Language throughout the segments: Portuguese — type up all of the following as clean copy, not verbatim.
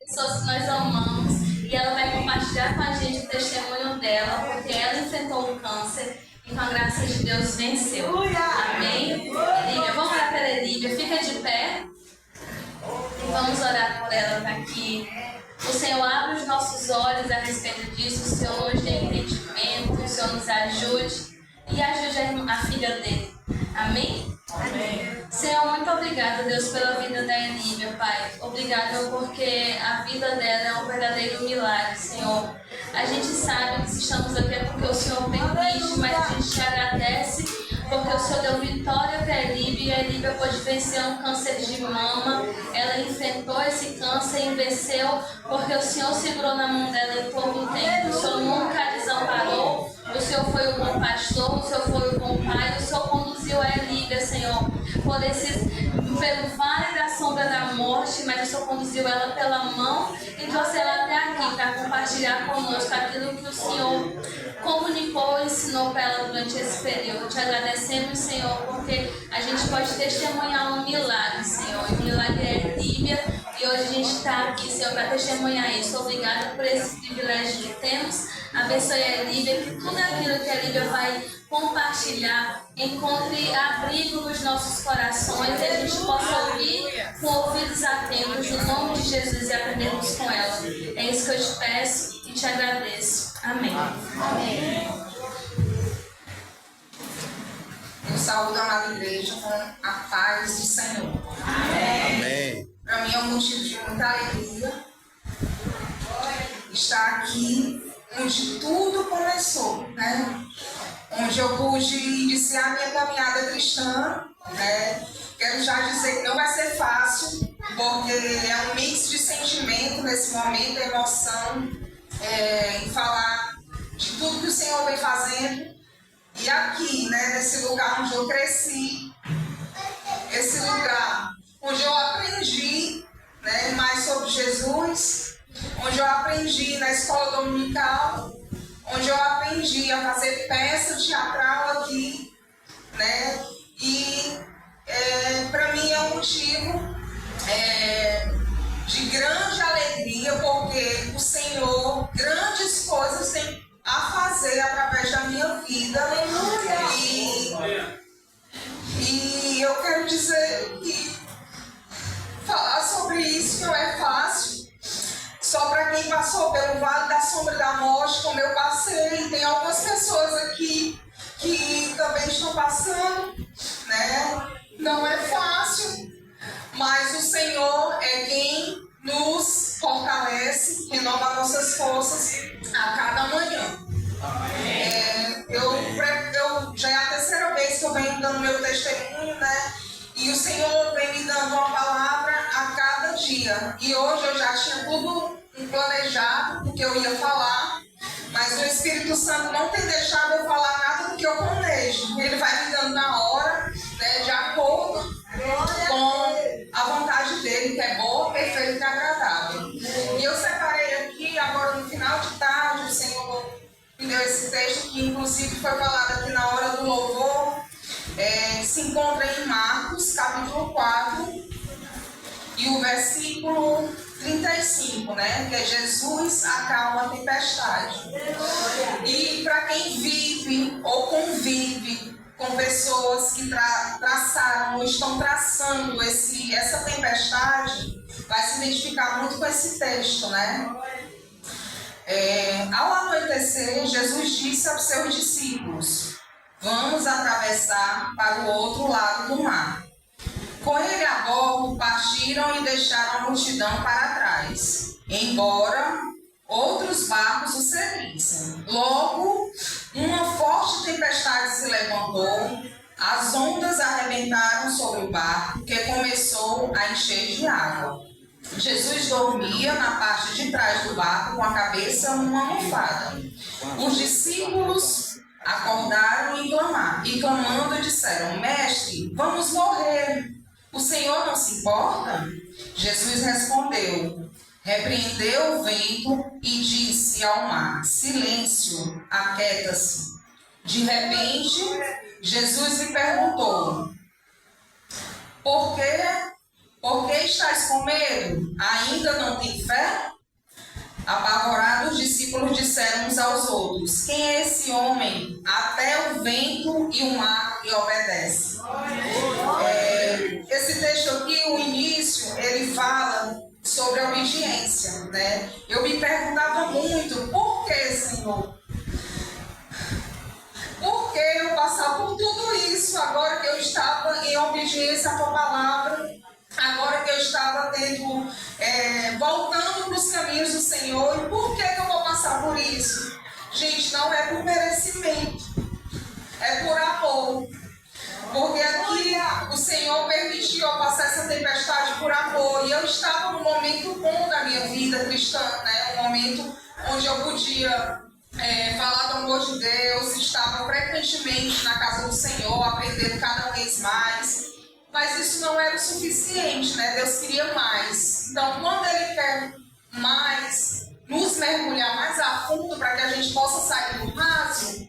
pessoas que nós amamos, e ela vai compartilhar com a gente o testemunho dela, porque ela enfrentou o câncer e com a graça de Deus venceu. Amém? Elívia, vamos orar pela Elívia, fica de pé e vamos orar por ela para que o Senhor abra os nossos olhos a respeito disso, o Senhor nos dê entendimento, o Senhor nos ajude e ajude a filha dele. Amém? Amém. Senhor, muito obrigada, Deus, pela vida da Elívia, Pai. Obrigada porque a vida dela é um verdadeiro milagre, Senhor. A gente sabe que se estamos aqui é porque o Senhor permite, mas a gente te agradece porque o Senhor deu vitória para a Elívia e a Elívia pôde vencer um câncer de mama. Ela enfrentou esse câncer e venceu porque o Senhor segurou na mão dela em todo o tempo. O Senhor nunca a desamparou. O Senhor foi o bom pastor, o Senhor foi o bom pai, o Senhor conduziu a Elívia, Senhor, pelo vale da sombra da morte, mas o Senhor conduziu ela pela mão e trouxe ela até aqui para compartilhar conosco aquilo que o Senhor comunicou e ensinou para ela durante esse período. Te agradecemos, Senhor, porque a gente pode testemunhar um milagre, Senhor. O milagre é Elívia e hoje a gente está aqui, Senhor, para testemunhar isso. Obrigada por esse privilégio que temos. Abençoe a Elívia, que tudo aquilo que a Elívia vai compartilhar encontre abrigo nos nossos corações e a gente possa ouvir com ouvidos atentos no nome de Jesus e aprendermos com ela. É isso que eu te peço e te agradeço. Amém. Amém. Eu saúdo a amada igreja com a paz do Senhor. Amém. Para mim é um motivo de muita alegria estar aqui onde tudo começou, né? Onde eu pude iniciar minha caminhada cristã, né? Quero já dizer que não vai ser fácil, porque é um mix de sentimento nesse momento, emoção, em falar de tudo que o Senhor vem fazendo. E aqui, né, nesse lugar onde eu cresci, esse lugar onde eu aprendi, né, mais sobre Jesus, onde eu aprendi na escola dominical, onde eu aprendi a fazer peça teatral aqui, né? E para mim é um motivo de grande alegria, porque o Senhor grandes coisas tem a fazer através da minha vida. E eu quero dizer que falar sobre isso não é fácil. Só para quem passou pelo vale da sombra da morte, como eu passei, tem algumas pessoas aqui que também estão passando, né? Não é fácil, mas o Senhor é quem nos fortalece, renova nossas forças a cada manhã. Eu já é a terceira vez que eu venho dando meu testemunho, né? E o Senhor vem me dando uma palavra a cada dia. E hoje eu já tinha tudo planejado, porque eu ia falar, mas o Espírito Santo não tem deixado eu falar nada do que eu planejo. Ele vai me dando na hora, né, de acordo com a vontade dele, que é boa, perfeita e agradável. E eu separei aqui, agora no final de tarde, o Senhor me deu esse texto, que inclusive foi falado aqui na hora do louvor, se encontra em Marcos, capítulo 4, e o versículo 35, né? Que é Jesus acalma a tempestade. E para quem vive ou convive com pessoas que traçaram ou estão traçando essa tempestade, vai se identificar muito com esse texto, né? Ao anoitecer, Jesus disse aos seus discípulos: vamos atravessar para o outro lado do mar. Com ele a bordo, partiram e deixaram a multidão para trás, embora outros barcos o seguissem. Logo, uma forte tempestade se levantou, as ondas arrebentaram sobre o barco, que começou a encher de água. Jesus dormia na parte de trás do barco, com a cabeça numa almofada. Os discípulos acordaram e clamando disseram: Mestre, vamos morrer. O Senhor não se importa? Jesus respondeu, repreendeu o vento e disse ao mar: silêncio, aquieta-se. De repente, Jesus lhe perguntou: Por que estás com medo? Ainda não tem fé? Apavorados, os discípulos disseram uns aos outros: quem é esse homem? Até o vento e o mar lhe obedecem. Esse texto aqui, o início, ele fala sobre a obediência, né? Eu me perguntava muito: por que, Senhor? Por que eu passar por tudo isso agora que eu estava em obediência à tua palavra? Agora que eu estava voltando para os caminhos do Senhor, e por que eu vou passar por isso? Gente, não é por merecimento, é por amor. Porque aqui o Senhor permitiu eu passar essa tempestade por amor. E eu estava num momento bom da minha vida cristã, né? Um momento onde eu podia falar do amor de Deus, estava frequentemente na casa do Senhor, aprendendo cada vez mais. Mas isso não era o suficiente, né? Deus queria mais. Então, quando Ele quer mais, nos mergulhar mais a fundo para que a gente possa sair do raso,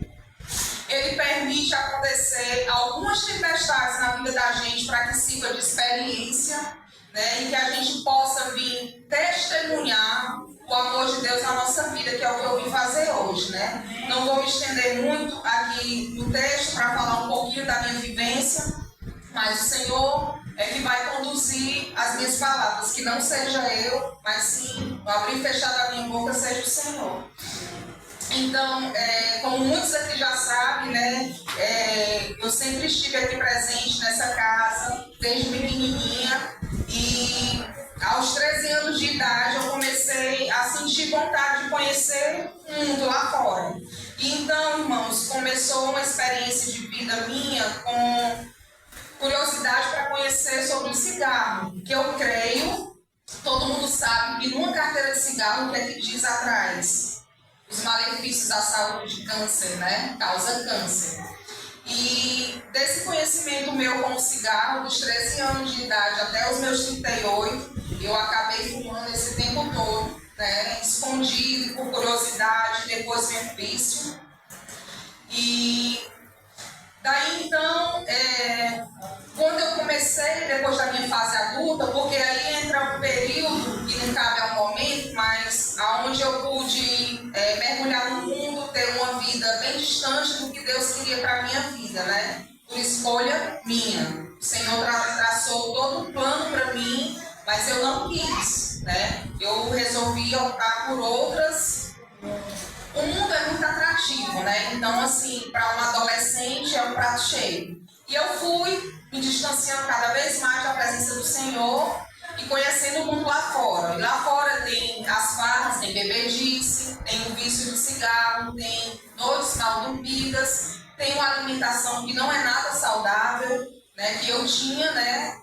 Ele permite acontecer algumas tempestades na vida da gente para que sirva de experiência, né? E que a gente possa vir testemunhar o amor de Deus na nossa vida, que é o que eu vim fazer hoje, né? Não vou me estender muito aqui no texto para falar um pouquinho da minha vivência, mas o Senhor é que vai conduzir as minhas palavras, que não seja eu, mas sim, o abrir e fechar da minha boca seja o Senhor. Então, como muitos aqui já sabem, né, eu sempre estive aqui presente nessa casa, desde pequenininha, e aos 13 anos de idade eu comecei a sentir vontade de conhecer o mundo lá fora. E então, irmãos, começou uma experiência de vida minha com curiosidade para conhecer sobre o cigarro, que eu creio, todo mundo sabe que numa carteira de cigarro, o que é que diz atrás? Os malefícios da saúde de câncer, né? Causa câncer. E desse conhecimento meu com o cigarro, dos 13 anos de idade até os meus 38, eu acabei fumando esse tempo todo, né? Escondido, por curiosidade, depois vem o vício. E daí então, quando eu comecei, depois da minha fase adulta, porque aí entra um período que não cabe ao momento, mas aonde eu pude mergulhar no mundo, ter uma vida bem distante do que Deus queria para a minha vida, né? Por escolha minha. O Senhor traçou todo um plano para mim, mas eu não quis, né? Eu resolvi optar por outras. O mundo é muito atrativo, né? Então, assim, para um adolescente é um prato cheio. E eu fui me distanciando cada vez mais da presença do Senhor e conhecendo o mundo lá fora. E lá fora tem as farras, tem bebedice, tem o vício do cigarro, tem noites mal dormidas, tem uma alimentação que não é nada saudável, né? Que eu tinha, né?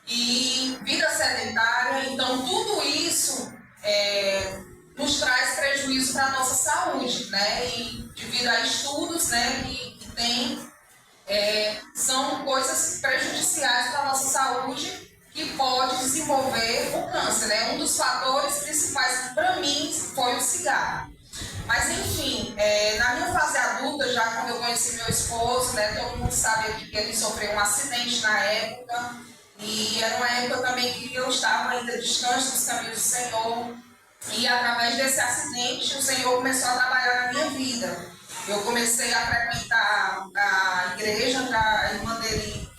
E vida sedentária. Então, tudo isso nos traz prejuízo para a nossa saúde, né? E devido a estudos, né, que tem, são coisas prejudiciais para a nossa saúde que pode desenvolver o câncer, né? Um dos fatores principais para mim foi o cigarro. Mas enfim, na minha fase adulta, já quando eu conheci meu esposo, né, todo mundo sabe aqui que ele sofreu um acidente na época, e era uma época também que eu estava ainda distante dos caminhos do Senhor. E através desse acidente, o Senhor começou a trabalhar na minha vida. Eu comecei a frequentar a igreja, a irmã dele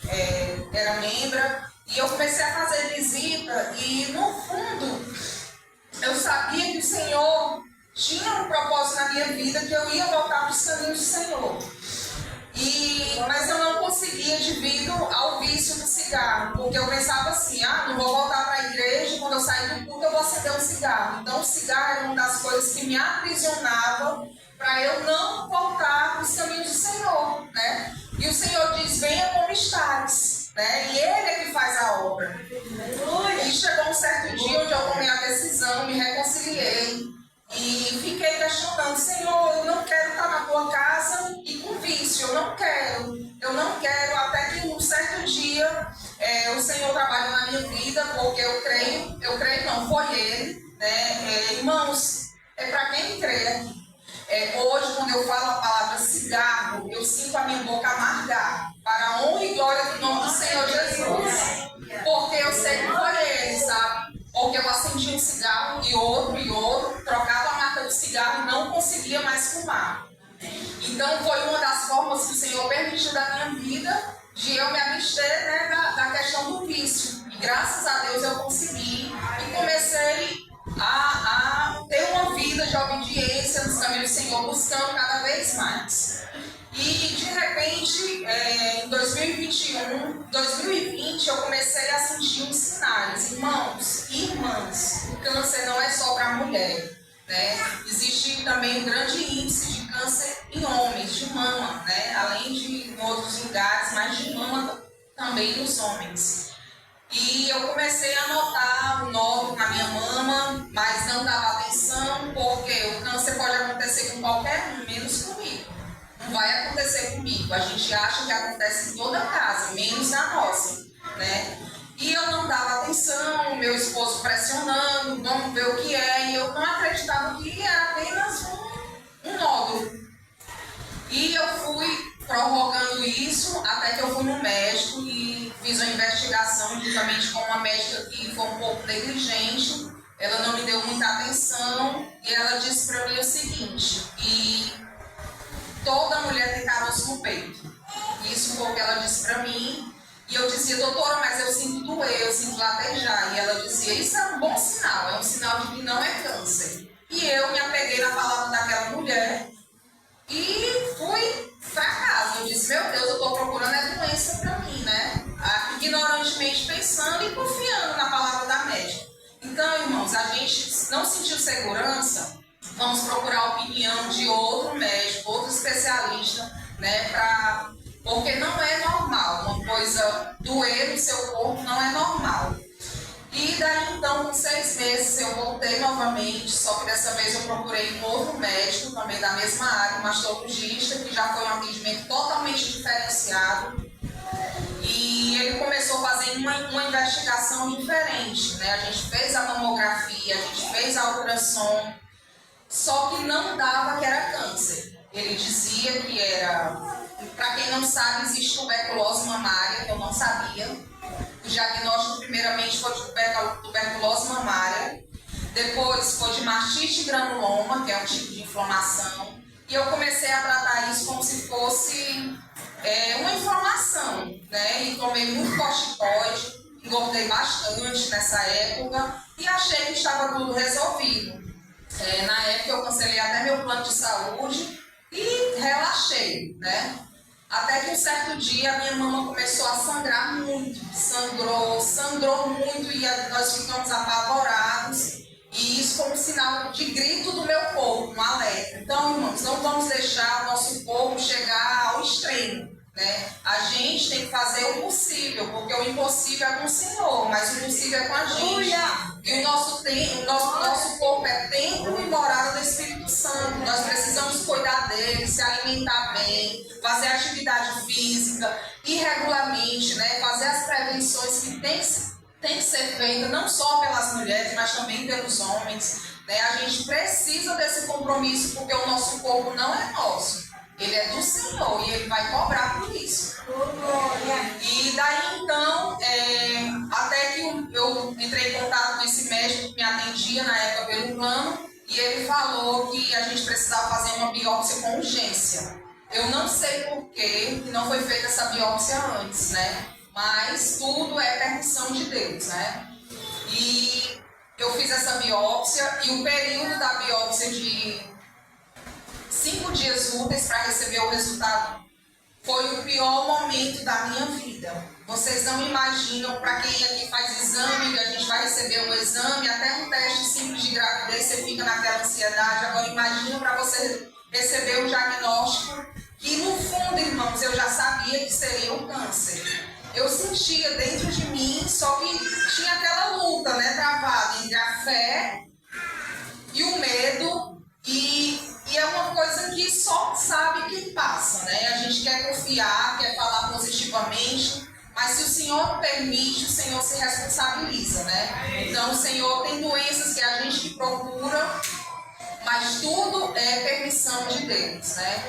era membra, e eu comecei a fazer visita, e no fundo, eu sabia que o Senhor tinha um propósito na minha vida, que eu ia voltar para os caminhos do Senhor. Mas eu não conseguia devido ao vício do cigarro, porque eu pensava assim, não vou voltar para a igreja, quando eu sair do culto eu vou acender um cigarro. Então o cigarro era uma das coisas que me aprisionava para eu não voltar para os caminhos do Senhor, né? E o Senhor diz, venha como estás, né? E Ele é que faz a obra. E chegou um certo dia onde eu tomei a decisão, me reconciliei. E fiquei questionando, Senhor, eu não quero estar na tua casa e com vício, eu não quero, até que um certo dia o Senhor trabalhou na minha vida, porque eu creio não, foi Ele, né? Irmãos, para quem crê aqui, hoje quando eu falo a palavra cigarro, eu sinto a minha boca amargar, para a honra e glória do nome do Senhor Jesus, porque eu sei que foi Ele, sabe? Porque eu acendi um cigarro e outro, trocava cigarro e não conseguia mais fumar. Então foi uma das formas que o Senhor permitiu da minha vida de eu me abster, né, da questão do vício. E graças a Deus eu consegui e comecei a ter uma vida de obediência nos caminhos do Senhor, buscando cada vez mais. E de repente, em 2020, eu comecei a sentir uns sinais. Irmãos e irmãs, o câncer não é só para a mulher, né? Existe também um grande índice de câncer em homens, de mama, né? Além de em outros lugares, mas de mama também nos homens. E eu comecei a notar o nódulo na minha mama, mas não dava atenção, porque o câncer pode acontecer com qualquer um, menos comigo. Não vai acontecer comigo. A gente acha que acontece em toda casa, menos na nossa, né? E eu não dava atenção, meu esposo pressionando, vamos ver o que é, e eu não acreditava que era apenas um nódulo. E eu fui prorrogando isso até que eu fui no médico e fiz uma investigação juntamente com uma médica que foi um pouco negligente. Ela não me deu muita atenção e ela disse para mim o seguinte, que toda mulher tem caroço no peito. Isso foi o que ela disse para mim. E eu dizia, doutora, mas eu sinto doer, eu sinto latejar. E ela dizia, isso é um bom sinal, é um sinal de que não é câncer. E eu me apeguei na palavra daquela mulher e fui para casa. Eu disse, meu Deus, eu estou procurando a doença para mim, né? Ignorantemente pensando e confiando na palavra da médica. Então, irmãos, a gente não sentiu segurança, vamos procurar a opinião de outro médico, outro especialista, né? Porque não é normal, uma coisa doer no seu corpo não é normal. E daí então, com 6 meses, eu voltei novamente, só que dessa vez eu procurei um outro médico, também da mesma área, um mastologista, que já foi um atendimento totalmente diferenciado. E ele começou fazendo uma investigação diferente, né? A gente fez a mamografia, a gente fez a ultrassom, só que não dava que era câncer. Ele dizia que era... Para quem não sabe, existe tuberculose mamária, que eu não sabia. O diagnóstico primeiramente foi de tuberculose mamária, depois foi de mastite granuloma, que é um tipo de inflamação, e eu comecei a tratar isso como se fosse uma inflamação, né? E tomei muito corticoide, engordei bastante nessa época e achei que estava tudo resolvido. Na época eu cancelei até meu plano de saúde e relaxei, né? Até que um certo dia a minha mama começou a sangrar muito, sangrou muito e nós ficamos apavorados. E isso como um sinal de grito do meu corpo, um alerta. Então, irmãos, não vamos deixar o nosso corpo chegar ao extremo, né? A gente tem que fazer o possível, porque o impossível é com o Senhor, mas o possível é com a gente. E o nosso corpo é templo e morada do Espírito Santo. Nós precisamos cuidar dele, se alimentar bem, fazer atividade física e regularmente, né? Fazer as prevenções que tem que ser feitas não só pelas mulheres, mas também pelos homens, né? A gente precisa desse compromisso, porque o nosso corpo não é nosso. Ele é do Senhor e Ele vai cobrar por isso. E daí então, até que eu entrei em contato com esse médico que me atendia na época pelo plano, e ele falou que a gente precisava fazer uma biópsia com urgência. Eu não sei por que não foi feita essa biópsia antes, né? Mas tudo é permissão de Deus, né? E eu fiz essa biópsia e o período da biópsia de 5 dias úteis para receber o resultado foi o pior momento da minha vida. Vocês não imaginam, para quem aqui faz exame, que a gente vai receber um exame, até um teste simples de gravidez, você fica naquela ansiedade. Agora imagina para você receber o diagnóstico, que no fundo, irmãos, eu já sabia que seria um câncer. Eu sentia dentro de mim, só que tinha aquela luta, né, travada entre a fé e o medo, e é uma coisa que só sabe quem passa, né? A gente quer confiar, quer falar positivamente, mas se o Senhor permite, o Senhor se responsabiliza, né? Então o Senhor tem doenças que a gente procura, mas tudo é permissão de Deus, né?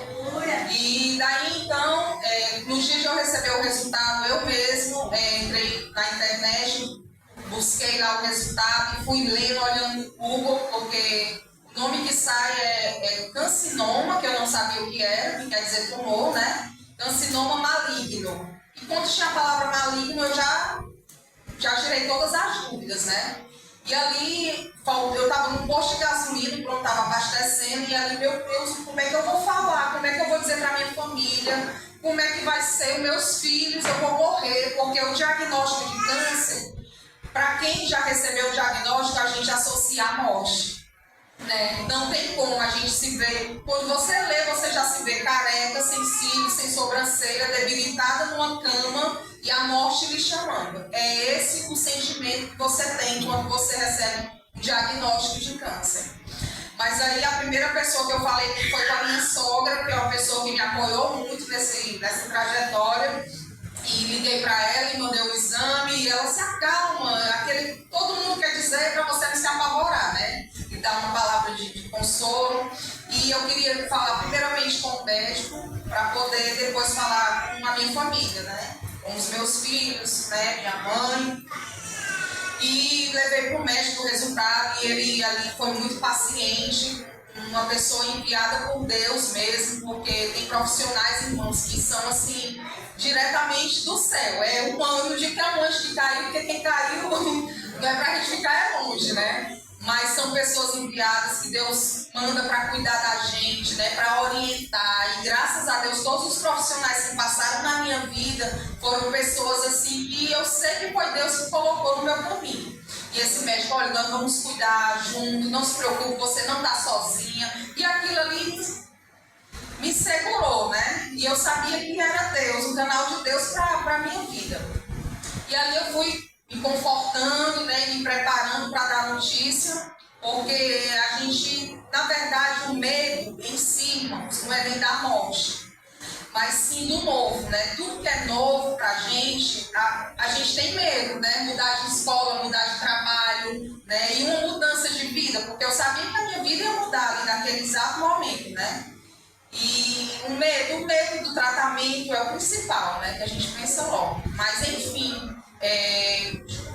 E daí então, no dia de eu receber o resultado, eu mesmo entrei na internet, busquei lá o resultado e fui lendo, olhando no Google, porque o O nome que sai é carcinoma, que eu não sabia o que era, que quer dizer tumor, né? Carcinoma maligno. E quando tinha a palavra maligno, eu já tirei todas as dúvidas, né? E ali, eu estava num posto de gasolina, pronto, estava abastecendo, e ali, meu Deus, como é que eu vou falar? Como é que eu vou dizer para minha família? Como é que vai ser os meus filhos? Eu vou morrer, porque o diagnóstico de câncer, para quem já recebeu o diagnóstico, a gente associa à morte. Né? Não tem como a gente se ver. Quando você lê, você já se vê careca, sem cílios, sem sobrancelha, debilitada numa cama e a morte lhe chamando. É esse o sentimento que você tem quando você recebe um diagnóstico de câncer. Mas aí a primeira pessoa que eu falei que foi com a minha sogra, que é uma pessoa que me apoiou muito nessa trajetória. E liguei para ela e mandei o exame e ela se acalma. Todo mundo quer dizer para você não se apavorar, né? E dar uma palavra de consolo. E eu queria falar primeiramente com o médico para poder depois falar com a minha família, né? Com os meus filhos, né? Minha mãe. E levei para o médico o resultado e ele ali foi muito paciente. Uma pessoa enviada por Deus mesmo, porque tem profissionais, irmãos, que são assim, diretamente do céu. É humano de que é um anjo que caiu, porque quem caiu não é pra gente ficar é longe, né? Mas são pessoas enviadas que Deus manda para cuidar da gente, né? Para orientar. E graças a Deus, todos os profissionais que passaram na minha vida foram pessoas assim que eu sei que foi Deus que colocou no meu caminho. E esse médico, olha, nós vamos cuidar junto, não se preocupe, você não está sozinha. E aquilo ali me segurou, né? E eu sabia que era Deus, um canal de Deus para a minha vida. E ali eu fui me confortando, né, me preparando para dar notícia, porque a gente, na verdade, o medo em si, irmãos, não é nem da morte, mas sim do novo, né? Tudo que é novo pra gente, a gente tem medo, né? Mudar de escola, mudar de trabalho, né? E uma mudança de vida, porque eu sabia que a minha vida ia mudar ali naquele exato momento, né? E o medo do tratamento é o principal, né? Que a gente pensa logo. Mas enfim,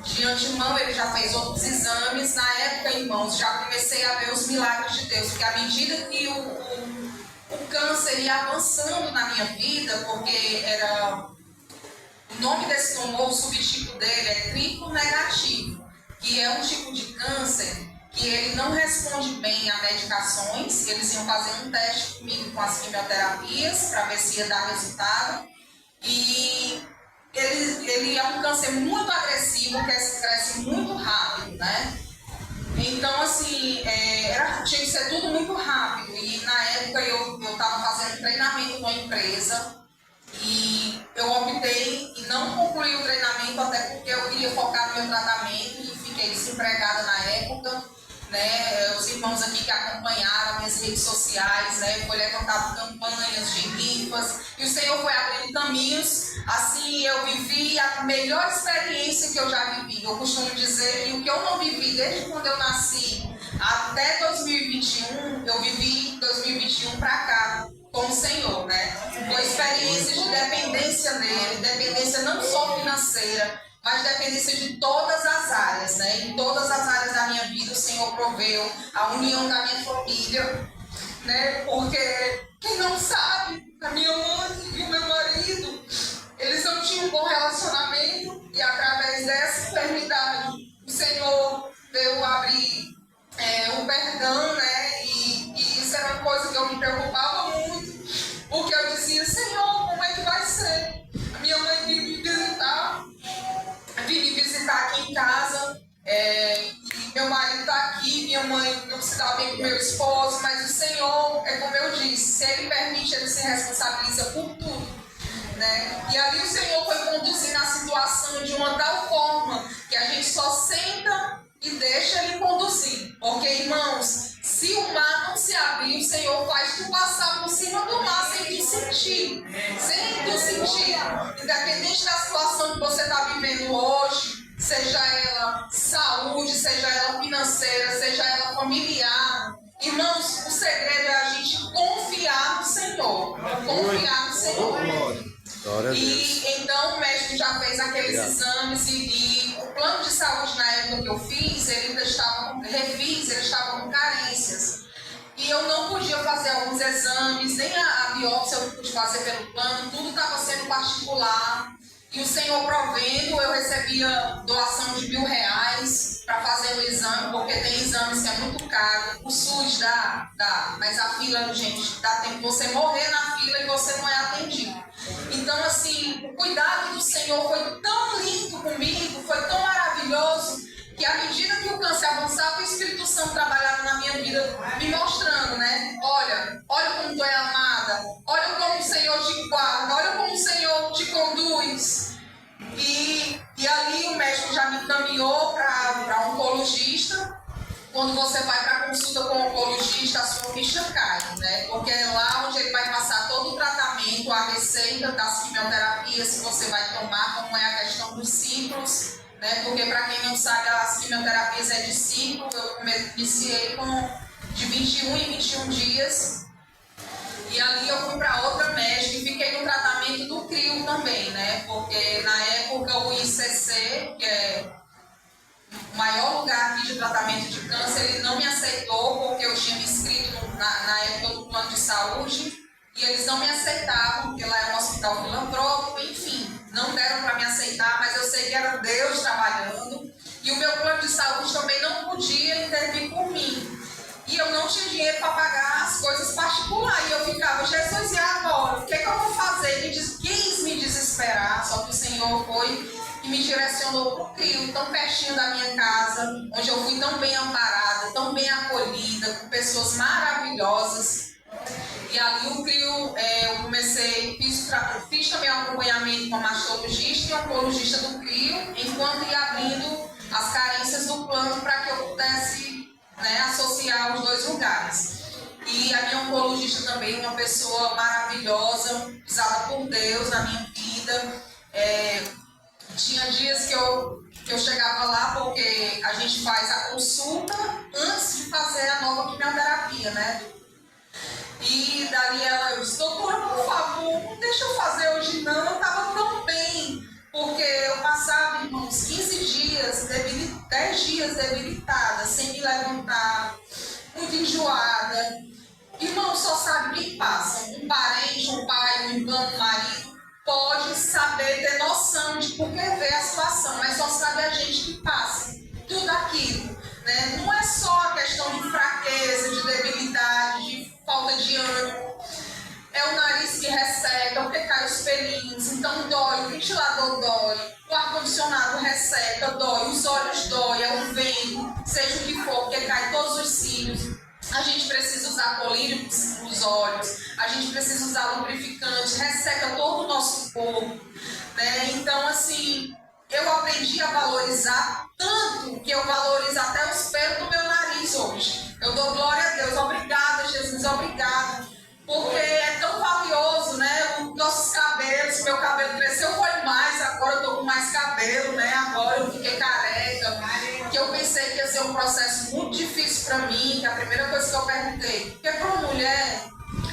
de antemão ele já fez outros exames. Na época, irmãos, já comecei a ver os milagres de Deus, porque à medida que o câncer ia avançando na minha vida, porque o nome desse tumor, o subtipo dele é triplo negativo, que é um tipo de câncer que ele não responde bem a medicações. Eles iam fazer um teste comigo com as quimioterapias para ver se ia dar resultado. E ele é um câncer muito agressivo, que cresce muito rápido, né? Então, assim, tinha que ser tudo muito rápido. E na época eu estava fazendo treinamento numa empresa e eu optei em não concluir o treinamento, até porque eu queria focar no meu tratamento e fiquei desempregada na época. Né, os irmãos aqui que acompanharam minhas redes sociais, né, foi levantado campanhas de rifas e o Senhor foi abrindo caminhos. Assim eu vivi a melhor experiência que eu já vivi. Eu costumo dizer que o que eu não vivi desde quando eu nasci até 2021, eu vivi 2021 para cá com o Senhor, né? Uma experiência de dependência nele, dependência não só financeira, mas dependência de todas as áreas, né? Em todas as áreas da minha vida o Senhor proveu a união da minha família, né? Porque quem não sabe, a minha mãe e o meu marido, eles não tinham um bom relacionamento e através dessa enfermidade o Senhor veio abrir o perdão, né? E isso era uma coisa que eu me preocupava muito, porque eu dizia, Senhor, como é que vai ser? A minha mãe vinha me visitar aqui em casa, e meu marido está aqui, minha mãe não se dá bem com meu esposo, mas o Senhor, é como eu disse, se Ele permite, Ele se responsabiliza por tudo, né? E ali o Senhor foi conduzindo a situação de uma tal forma que a gente só senta e deixa Ele conduzir, porque, irmãos, se o mar não se abrir, o Senhor faz tu passar por cima do mar sem tu sentir. Independente da situação que você está vivendo hoje, seja ela saúde, seja ela financeira, seja ela familiar. Irmãos, o segredo é a gente confiar no Senhor. Confiar no Senhor. E então o médico já fez aqueles exames e o plano de saúde na época que eu fiz, ele estava com carências. E eu não podia fazer alguns exames, nem a biópsia eu pude fazer pelo plano, tudo estava sendo particular. E o Senhor provendo, eu recebia doação de R$1.000 para fazer o exame, porque tem exames que é muito caro. O SUS dá, mas a fila, gente, dá tempo de você morrer na fila e você não é atendido. Então, assim, o cuidado do Senhor foi tão lindo comigo, foi tão maravilhoso, que à medida que o câncer avançava, o Espírito Santo trabalhava na minha vida, me mostrando, né? Olha como tu é amada, olha como o Senhor te guarda, olha como o Senhor te conduz. E ali o médico já me encaminhou para oncologista. Quando você vai para a consulta com o oncologista, a sua ficha cai, né? Porque é lá onde ele vai passar todo o tratamento, a receita das quimioterapias que você vai tomar, como é a questão dos ciclos, né? Porque para quem não sabe, as quimioterapias é de ciclo. Eu iniciei de 21 em 21 dias. E ali eu fui para outra médica e fiquei no tratamento do CRIO também, né? Porque na época o ICC, que é o maior lugar aqui de tratamento de câncer, ele não me aceitou porque eu tinha me inscrito na época do plano de saúde e eles não me aceitavam, porque lá é um hospital filantrópico, enfim, não deram para me aceitar, mas eu sei que era Deus trabalhando e o meu plano de saúde também não podia intervir por mim. E eu não tinha dinheiro para pagar as coisas particulares. E eu ficava, Jesus, e agora? O que eu vou fazer? Ele quis me desesperar, só que o Senhor foi e me direcionou para o CRIO, tão pertinho da minha casa, onde eu fui tão bem amparada, tão bem acolhida, com pessoas maravilhosas. E ali o CRIO, eu comecei, fiz também um acompanhamento com a mastologista e oncologista do CRIO, enquanto ia abrindo as carências do plano para que eu pudesse, né, associar os dois lugares. E a minha oncologista também, uma pessoa maravilhosa, usada por Deus na minha vida. Tinha dias que eu chegava lá porque a gente faz a consulta antes de fazer a nova quimioterapia, né? E dali ela disse, doutora, por favor, não deixa eu fazer hoje não, eu estava tão bem. Porque eu passava, irmãos, 15 dias, 10 dias debilitada, sem me levantar, muito enjoada. Irmão, só sabe quem passa. Um parente, um pai, um irmão, um marido, pode saber, ter noção de por que vê a situação, mas só sabe a gente que passa tudo aquilo, né? Não é só a questão de fraqueza, de debilidade, de falta de ânimo. É o nariz que resseca, porque cai os pelinhos, então dói, o ventilador dói, o ar-condicionado resseca, dói, os olhos dói, é o vento, seja o que for, porque cai todos os cílios. A gente precisa usar colírio nos olhos, a gente precisa usar lubrificante, resseca todo o nosso corpo, né? Então, assim, eu aprendi a valorizar tanto que eu valorizo até os pelos do meu nariz hoje. Eu dou glória a Deus, obrigada, Jesus, obrigada. Porque é tão valioso, né? Os nossos cabelos, meu cabelo cresceu foi mais, agora eu tô com mais cabelo, né? Agora eu fiquei careca, que eu pensei que ia ser um processo muito difícil para mim, que a primeira coisa que eu perguntei, porque para uma mulher,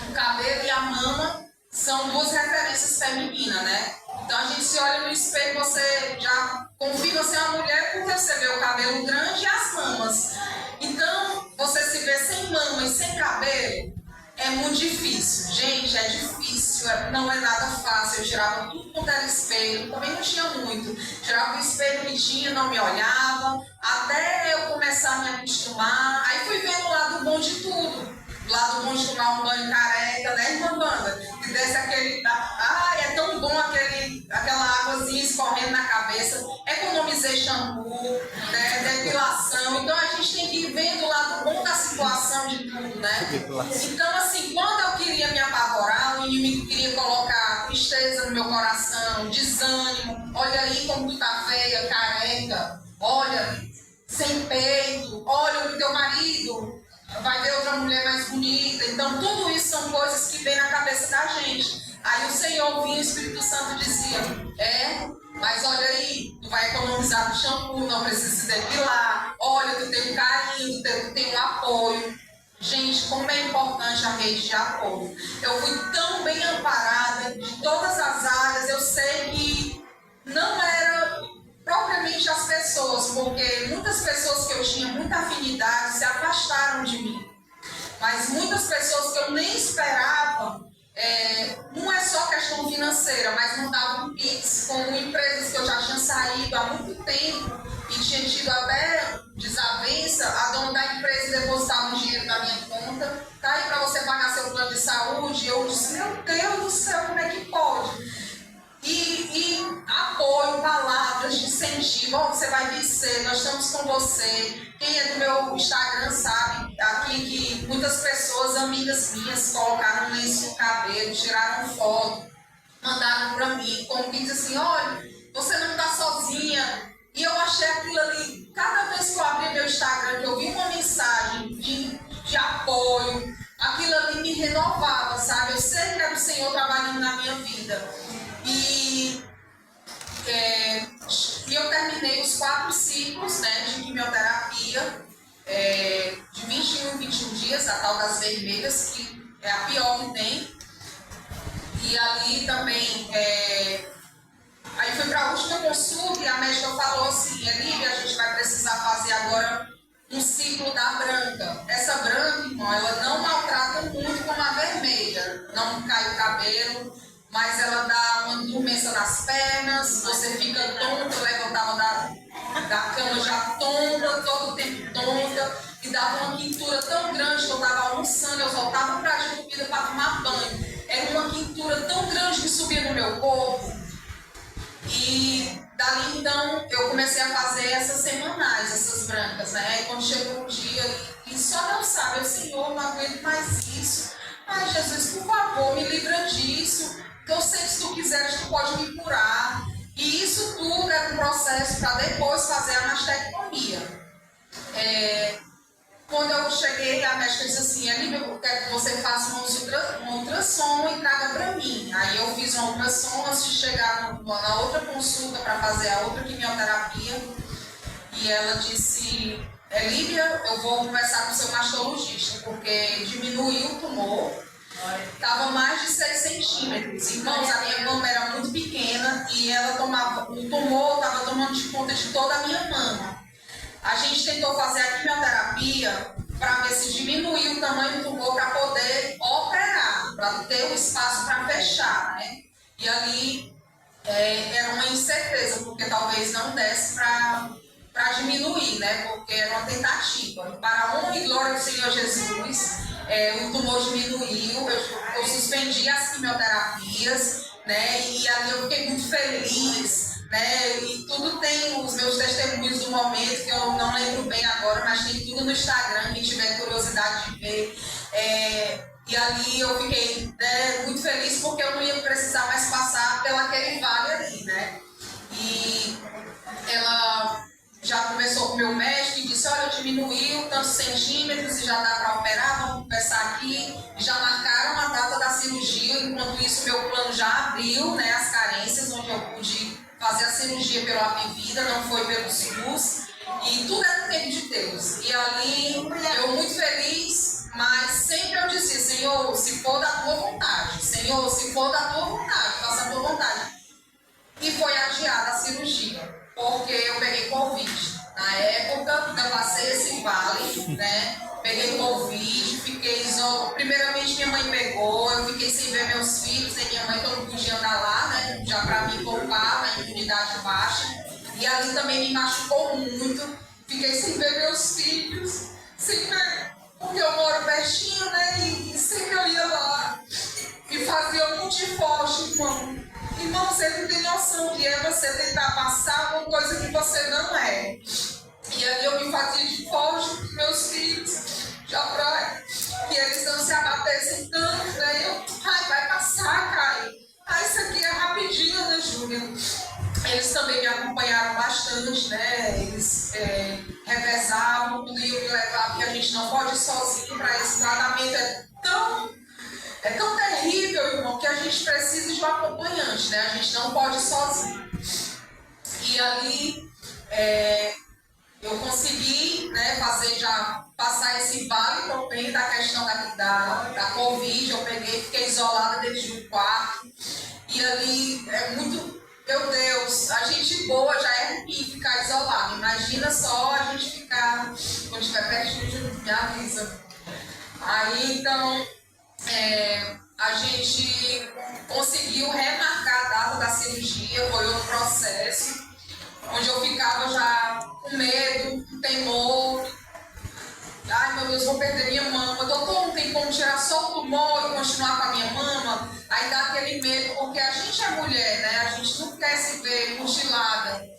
o cabelo e a mama são duas referências femininas, né? Então a gente se olha no espelho, você já confia você é uma mulher porque você vê o cabelo grande e as mamas. Então, você se vê sem mama e sem cabelo, é muito difícil, gente, é difícil, não é nada fácil. Eu tirava tudo quanto era espelho, também não tinha muito. Tirava o espelho que tinha, não me olhava, até eu começar a me acostumar. Aí fui vendo o lado bom de tudo. O lado bom de tomar um banho careca, né, irmã Banda? Que desce aquele... Ai, é tão bom aquela águazinha escorrendo na cabeça. Economizei shampoo, né, depilação. Então a gente tem que ir vendo o lado bom da situação de tudo, né? Então, assim, quando eu queria me apavorar, o inimigo queria colocar tristeza no meu coração, desânimo. Olha aí como tu tá feia, careca. Olha, sem peito. Olha o teu marido vai ver outra mulher mais bonita. Então, tudo isso são coisas que vêm na cabeça da gente. Aí o Senhor vinha, o Espírito Santo dizia, mas olha aí, tu vai economizar no shampoo, não precisa se depilar. Olha, tu tem um carinho, tu tem um apoio. Gente, como é importante a rede de apoio. Eu fui tão bem amparada de todas as áreas, eu sei que não era propriamente as pessoas, porque muitas pessoas que eu tinha muita afinidade se afastaram de mim. Mas muitas muitas pessoas que eu nem esperava, não é só questão financeira, mas mandavam Pix, como empresas que eu já tinha saído há muito tempo e tinha tido até desavença, a dona da empresa depositava um dinheiro na minha conta, tá aí para você pagar seu plano de saúde. Eu disse, meu Deus do céu, como é que pode? E apoio, palavras de incentivo, você vai vencer, nós estamos com você. Quem é do meu Instagram sabe aqui que muitas pessoas, amigas minhas, colocaram um lenço no cabelo, tiraram foto, mandaram para mim, como que diz assim, olha, você não está sozinha. E eu achei aquilo ali, cada vez que eu abri meu Instagram, que eu vi uma mensagem de apoio, aquilo ali me renovava, sabe? Eu sei que era o Senhor trabalhando na minha vida. E eu terminei os 4 ciclos, né, de quimioterapia, de 21 em 21 dias, a tal das vermelhas, que é a pior que tem. E ali também, aí fui para a última consulta e a médica falou assim, Elívia, a gente vai precisar fazer agora um ciclo da branca. Essa branca, irmão, ela não maltrata muito como a vermelha, não cai o cabelo, mas ela dá uma dormência nas pernas, você fica tonta, eu levantava da cama já tonta, todo o tempo tonta, e dava uma quintura tão grande que eu estava almoçando, eu voltava para a comida para tomar banho. Era uma quintura tão grande que subia no meu corpo. E dali então eu comecei a fazer essas semanais, essas brancas, né? E quando chegou um dia, e só Deus sabe, eu, Senhor, não aguento mais isso. Ai, Jesus, por favor, me livra disso. Que eu sei que se tu quiseres, tu pode me curar. E isso tudo era um processo para depois fazer a mastectomia. Quando eu cheguei, a médica disse assim, Elívia, eu quero que você faça um ultrassom e traga para mim. Aí eu fiz um ultrassom antes de chegar na outra consulta para fazer a outra quimioterapia. E ela disse, Elívia, eu vou conversar com o seu mastologista, porque diminuiu o tumor. Estava mais de 6 centímetros. Irmãos, a minha mama era muito pequena e ela o tumor estava tomando de conta de toda a minha mama. A gente tentou fazer a quimioterapia para ver se diminuiu o tamanho do tumor para poder operar, para ter o espaço para fechar, né? E ali era uma incerteza, porque talvez não desse para diminuir, né? Porque era uma tentativa. Para a honra e glória do Senhor Jesus, o tumor diminuiu, eu suspendi as quimioterapias, né? E ali eu fiquei muito feliz, né? E tudo tem os meus testemunhos do momento, que eu não lembro bem agora, mas tem tudo no Instagram, quem tiver curiosidade de ver. E ali eu fiquei muito feliz porque eu não ia precisar mais passar pelaquele vale ali, né? E ela já conversou com o meu médico e disse, olha, diminuiu tantos centímetros e já dá para operar, vamos começar aqui. Já marcaram a data da cirurgia, enquanto isso meu plano já abriu, né, as carências, onde eu pude fazer a cirurgia pelo Apivida, não foi pelo SUS. E tudo é no tempo de Deus. E ali eu muito feliz, mas sempre eu dizia, Senhor, se for da tua vontade, Senhor, se for da tua vontade, faça a tua vontade. E foi adiada a cirurgia, porque eu peguei Covid. Na época, eu passei esse vale, né? Peguei Covid, fiquei isolado. Primeiramente, minha mãe pegou, eu fiquei sem ver meus filhos, nem minha mãe, que eu não podia andar lá, né? Já para me poupar, na imunidade baixa. E ali também me machucou muito. Fiquei sem ver meus filhos, sem ver, porque eu moro pertinho, né? E sempre eu ia lá e fazia muito de forte, irmão. Irmão, você não tem noção que é você tentar passar uma coisa que você não é. E aí eu me fazia de forte com meus filhos, já para que eles não se abatessem tanto, né? Eu, vai passar, Caio. Isso aqui é rapidinho, né, Júlia? Eles também me acompanharam bastante, né? Eles revezavam, quando iam me levar, porque a gente não pode ir sozinho para esse tratamento. É tão terrível, irmão, que a gente precisa de um acompanhante, né? A gente não pode ir sozinho. E ali eu consegui, né, passar esse vale que eu tenho da questão da Covid. Eu fiquei isolada dentro de um quarto. E ali é muito, meu Deus, a gente boa já é ruim ficar isolado. Imagina só a gente ficar, quando estiver pertinho, me avisa. Aí, então, a gente conseguiu remarcar a data da cirurgia, foi outro processo, onde eu ficava já com medo, com temor. Ai, meu Deus, vou perder minha mama. Doutor, não tem como tirar só o tumor e continuar com a minha mama? Aí dá aquele medo, porque a gente é mulher, né? A gente não quer se ver mutilada.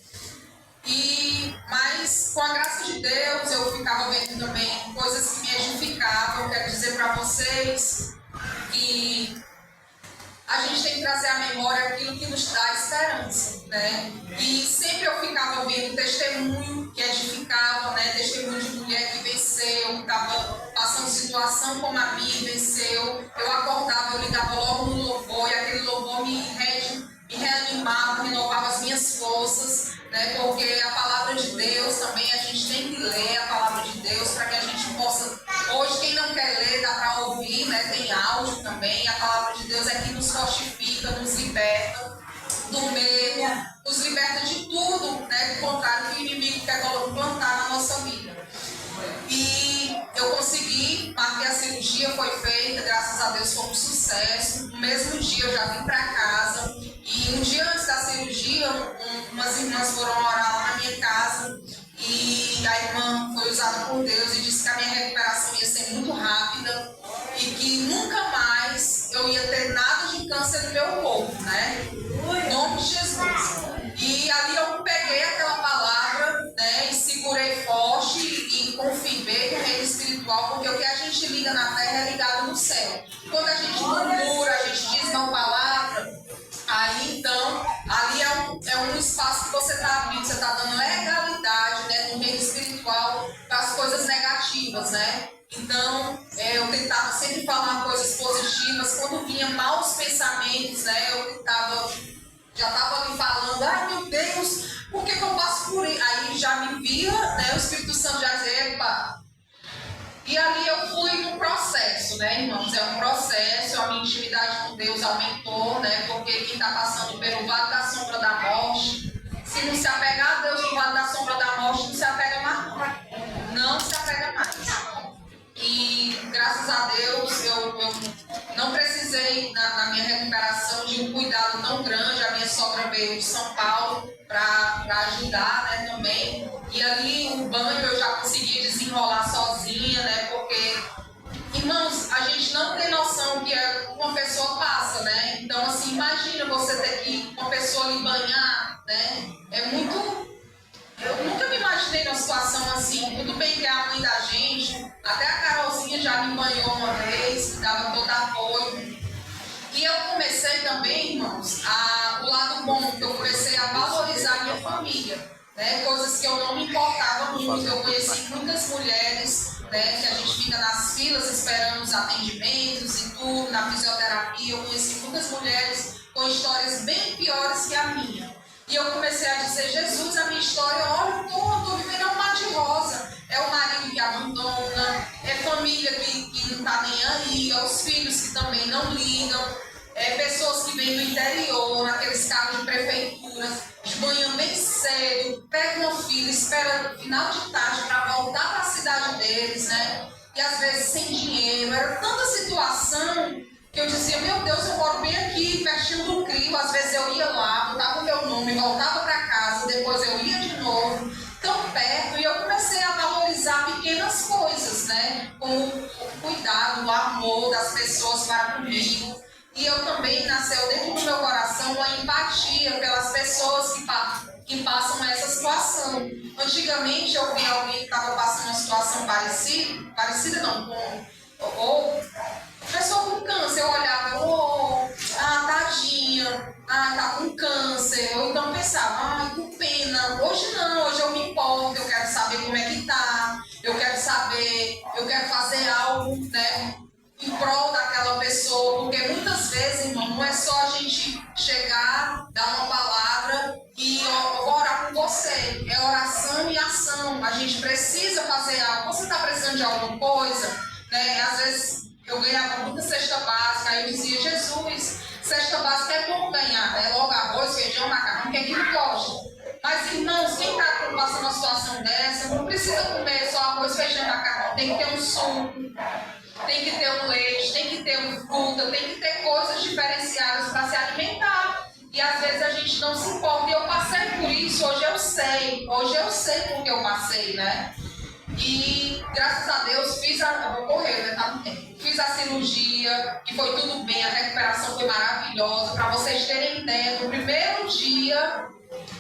Mas com a graça de Deus, eu ficava vendo também coisas que me edificavam. Eu quero dizer para vocês que a gente tem que trazer à memória aquilo que nos dá esperança, né? E sempre eu ficava vendo testemunho que edificava, né? Testemunho de mulher que venceu, que estava passando situação como a minha e venceu. Eu acordava, eu ligava logo no louvor e aquele louvor me reanimava, renovava as minhas forças, né? Porque a palavra de Deus também, a gente tem que ler a palavra de Deus para que a gente possa. Hoje, quem não quer ler, dá para ouvir, né? Tem áudio também. A palavra de Deus é que nos fortifica, nos liberta do medo, nos liberta de tudo, né? Do contrário que o inimigo quer plantar na nossa vida. E eu consegui, marquei a cirurgia, foi feita, graças a Deus foi um sucesso. No mesmo dia eu já vim para casa. E um dia antes da cirurgia, umas irmãs foram orar lá na minha casa. E a irmã foi usada por Deus e disse que a minha recuperação ia ser muito rápida e que nunca mais eu ia ter nada de câncer no meu corpo, né? Em nome de Jesus. E ali eu peguei aquela palavra, né? E segurei forte e confirmei no reino espiritual, porque o que a gente liga na terra é ligado no céu. Quando a gente murmura, a gente diz uma palavra, aí então, ali é um espaço que você está abrindo, você está dando legalidade, né, no reino espiritual para as coisas negativas, né? Então, eu tentava sempre falar coisas positivas. Quando vinha maus pensamentos, né, já estava ali falando, ai meu Deus, por que eu passo por isso? Aí já me via, né, o Espírito Santo já dizia, epa. E ali eu fui no processo, né, irmãos? É um processo, a minha intimidade com Deus aumentou, né? Porque quem está passando pelo vale da sombra da morte, se não se apegar a Deus no vale da sombra da morte, não se apega mais. Não se apega mais. E graças a Deus eu não precisei na minha recuperação de um cuidado tão grande. A minha sogra veio de São Paulo para ajudar, né, também. E ali o banho eu já consegui desenrolar sozinha, né? Porque, irmãos, a gente não tem noção do que uma pessoa passa, né? Então, assim, imagina você ter que uma pessoa lhe banhar, né? É muito. Eu nunca me imaginei numa situação assim. Tudo bem que é a mãe da gente, até a Carolzinha já me banhou uma vez, dava todo apoio. E eu comecei também, irmãos, o lado bom, que eu comecei a valorizar a minha família, né? Coisas que eu não me importava muito. Eu conheci muitas mulheres, né, que a gente fica nas filas esperando os atendimentos e tudo, na fisioterapia. Eu conheci muitas mulheres com histórias bem piores que a minha. E eu comecei a dizer, Jesus, a minha história, olha, eu estou vivendo um mar de rosa. É o marido que abandona, é família que não está nem aí, é os filhos que também não ligam, é pessoas que vêm do interior, naqueles carros de prefeitura, de manhã bem cedo, pegam uma fila, esperam no final de tarde para voltar para a cidade deles, né? E às vezes sem dinheiro. Era tanta situação que eu dizia, meu Deus, eu moro bem aqui, pertinho do CRIO. Às vezes eu ia lá, botava o meu nome, voltava para casa, depois eu ia de novo, tão perto. E eu comecei a valorizar pequenas coisas, né? Como o cuidado, o amor das pessoas para comigo. E eu também nasceu dentro do meu coração uma empatia pelas pessoas que passam essa situação. Antigamente eu vi alguém que estava passando uma situação parecida não, ou pessoa com câncer, eu olhava, tadinha, tá com câncer, ou então pensava, com pena. Hoje não, hoje eu me importo, eu quero saber como é que tá, eu quero fazer algo, né, em prol daquela pessoa, porque muitas vezes, irmão, não é só a gente chegar, dar uma palavra e orar por você, é oração e ação. A gente precisa fazer algo. Você está precisando de alguma coisa, né? Às vezes eu ganhava muita cesta básica, aí eu dizia, Jesus, cesta básica é bom ganhar, é logo arroz, feijão, macarrão, quem não gosta. Mas, irmãos, quem está passando uma situação dessa, não precisa comer só arroz, feijão e macarrão, tem que ter um suco, tem que fruta, tem que ter coisas diferenciadas para se alimentar. E às vezes a gente não se importa. E eu passei por isso, hoje eu sei porque eu passei, né? E graças a Deus fiz a cirurgia, e foi tudo bem, a recuperação foi maravilhosa. Para vocês terem ideia, no primeiro dia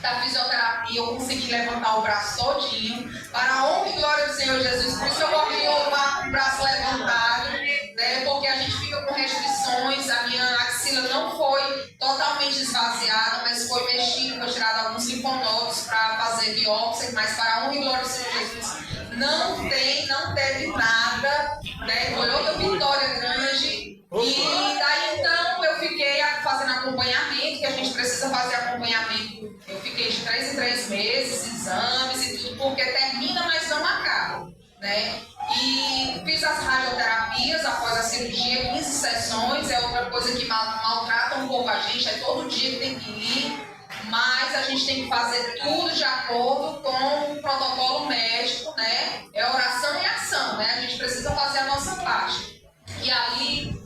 da fisioterapia eu consegui levantar o braço todinho, para a honra e glória do Senhor Jesus. Por isso eu gosto de louvar com o braço levantado, né? Porque a gente fica com restrições. A minha axila não foi totalmente esvaziada, mas foi mexida, foi tirado alguns linfonodos para fazer biópsia, mas para a honra e glória do Senhor Jesus não teve nada, né? Foi outra vitória grande. E daí então eu fiquei fazendo acompanhamento, que a gente precisa fazer acompanhamento. Eu fiquei de 3 em 3 meses, exames e tudo, porque termina, mas não acaba, né? E fiz as radioterapias após a cirurgia, 15 sessões, é outra coisa que maltrata um pouco a gente, é todo dia que tem que ir. Mas a gente tem que fazer tudo de acordo com o protocolo médico, né? É oração e ação, né? A gente precisa fazer a nossa parte. E aí,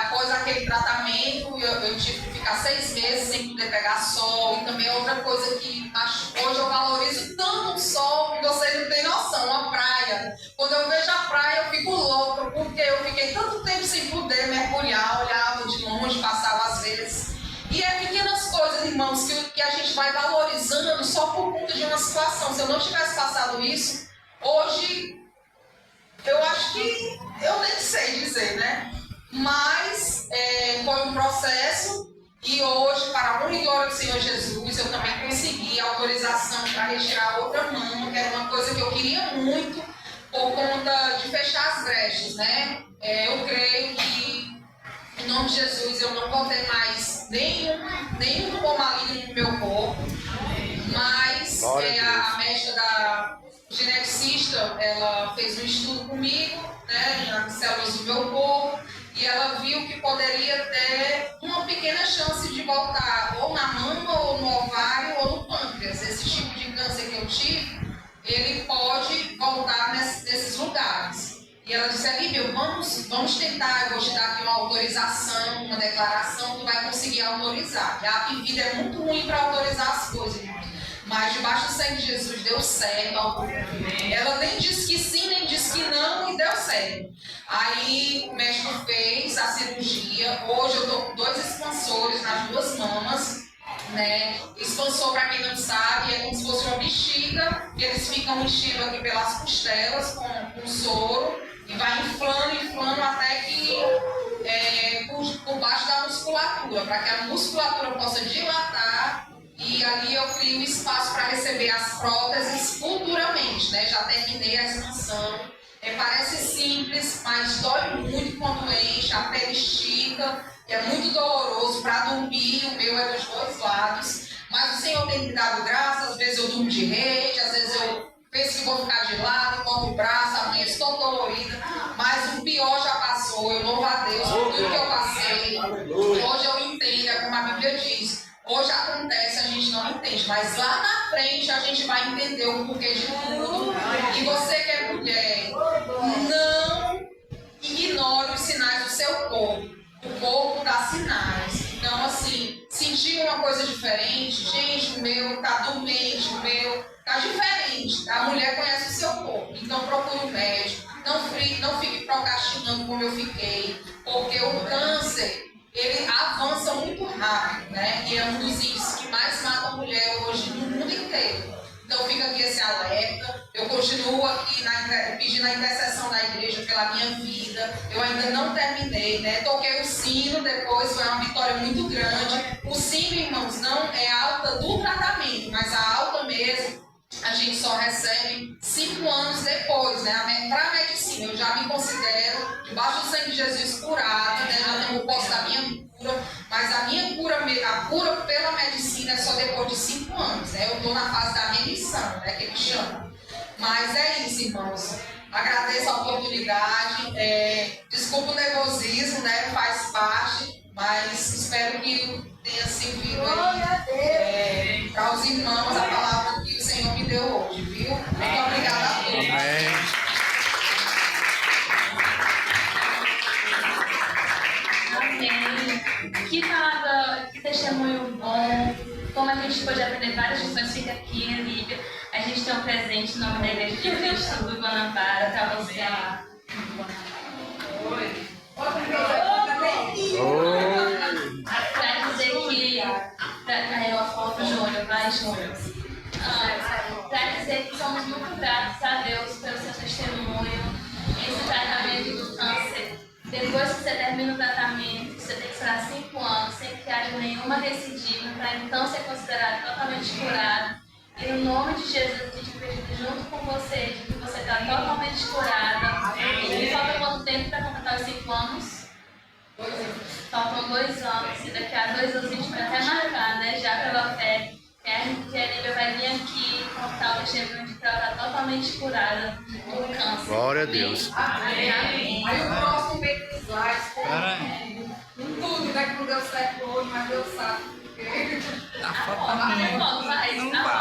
após aquele tratamento, eu tive que ficar 6 meses sem poder pegar sol. E também é outra coisa que hoje eu valorizo tanto o sol que vocês não têm noção, a praia. Quando eu vejo a praia, eu fico louca, porque eu fiquei tanto tempo sem poder mergulhar, olhava de longe, passava às vezes. E é pequenas coisas, irmãos, que a gente vai valorizando só por conta de uma situação. Se eu não tivesse passado isso, hoje, eu acho que, eu nem sei dizer, né? Mas foi um processo, e hoje, para a honra e glória do Senhor Jesus, eu também consegui autorização para retirar outra mão, que era uma coisa que eu queria muito, por conta de fechar as brechas, né? Eu creio que, em nome de Jesus, eu não vou ter mais nenhum tumor maligno no meu corpo, mas a médica da geneticista, ela fez um estudo comigo, né, nas células do meu corpo, e ela viu que poderia ter uma pequena chance de voltar ou na mama, ou no ovário, ou no pâncreas. Esse tipo de câncer que eu tive, ele pode voltar nesses lugares. E ela disse: Lívia, vamos tentar, eu vou te dar aqui uma autorização, uma declaração, tu vai conseguir autorizar. E a vida é muito ruim para autorizar as coisas, irmãos. Mas debaixo do sangue de Jesus deu certo. Ela nem disse que sim, nem disse que não, e deu certo. Aí o médico fez a cirurgia. Hoje eu estou com 2 expansores nas 2 mamas, né? Expansor, para quem não sabe, é como se fosse uma bexiga, que eles ficam enchendo aqui pelas costelas com soro, e vai inflando até que por baixo da musculatura, para que a musculatura possa dilatar, e ali eu crio espaço para receber as próteses futuramente, né? Já terminei a expansão. Parece simples, mas dói muito quando enche, a pele estica, é muito doloroso para dormir. O meu é dos 2 lados, mas o Senhor tem me dado graça. Às vezes eu durmo de rede, às vezes eu penso que vou ficar de lado, boto o braço, amanhã estou dolorida, mas o pior já passou. Eu louvo a Deus por tudo que eu passei. Hoje eu entendo, é como a Bíblia diz. Hoje acontece, a gente não entende, mas lá na frente a gente vai entender o porquê de tudo. E você que é mulher, não ignore os sinais do seu corpo. O corpo dá sinais. Então, assim, sentir uma coisa diferente, gente, o meu tá dormente, o meu tá diferente. A mulher conhece o seu corpo, então procure um médico. Não fique procrastinando como eu fiquei, porque o câncer, ele avança muito rápido, né? E é um dos índices que mais mata a mulher hoje no mundo inteiro. Então fica aqui esse alerta. Eu continuo aqui pedindo a intercessão da igreja pela minha vida. Eu ainda não terminei, né? Toquei o sino depois, foi uma vitória muito grande. O sino, irmãos, não é a alta do tratamento, mas a alta mesmo a gente só recebe 5 anos depois, né? Para a medicina, eu já me considero, debaixo do sangue de Jesus, curado, né? Já tenho o posto da minha cura, mas a minha cura, a cura pela medicina é só depois de 5 anos, né? Eu estou na fase da remissão, né? Que eles chamam. Mas é isso, irmãos. Agradeço a oportunidade. Desculpa o nervosismo, né? Faz parte, mas espero que tenha servido aí para os irmãos a palavra que o Senhor me deu hoje, viu? Muito obrigada a todos. Amém. Amém. Que palavra, que testemunho bom. Como a gente pode aprender várias lições, fica aqui em Líbia. A gente tem um presente em nome da Igreja de Cristo do Guanabara para você. Para dizer que. Aí eu foto Júnior, vai Júnior. Para dizer que somos muito gratos a Deus pelo seu testemunho. Esse tratamento do câncer. Depois que você termina o tratamento, você tem que esperar 5 anos sem que haja nenhuma recidiva, para então ser considerado totalmente curado. E no nome de Jesus, a gente acredita junto com você de que você está totalmente curada. E falta quanto tempo para completar os 5 anos? Faltam 2 anos. E daqui a 2 anos a gente vai até marcar, né? Já pela fé. Que a Líbia vai vir aqui contar o testemunho de que ela está totalmente curada do câncer. Glória a Deus. Amém. Aí o próximo vem com slides. Tudo, né? Que não deu certo hoje, mas Deus sabe. Vai.